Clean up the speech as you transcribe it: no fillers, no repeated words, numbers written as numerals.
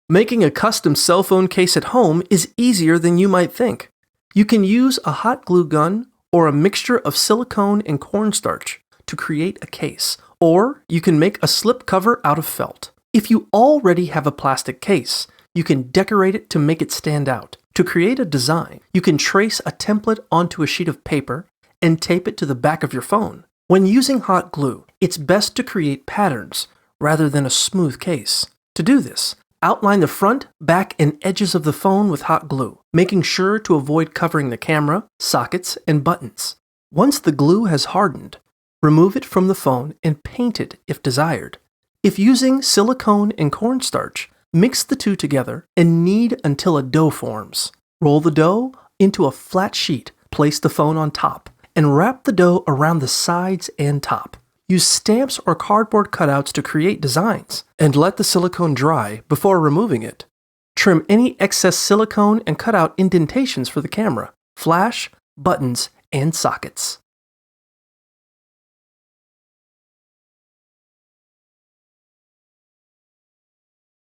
Making a custom cell phone case at home is easier than you might think. You can use a hot glue gun or a mixture of silicone and cornstarch to create a case, or you can make a slip cover out of felt. If you already have a plastic case, you can decorate it to make it stand out. To create a design, you can trace a template onto a sheet of paper and tape it to the back of your phone. When using hot glue, it's best to create patterns rather than a smooth case. To do this, outline the front, back, and edges of the phone with hot glue, making sure to avoid covering the camera, sockets, and buttons. Once the glue has hardened, remove it from the phone and paint it if desired. If using silicone and cornstarch, mix the two together and knead until a dough forms. Roll the dough into a flat sheet, place the phone on top, and wrap the dough around the sides and top. Use stamps or cardboard cutouts to create designs, and let the silicone dry before removing it. Trim any excess silicone and cut out indentations for the camera, flash, buttons, and sockets.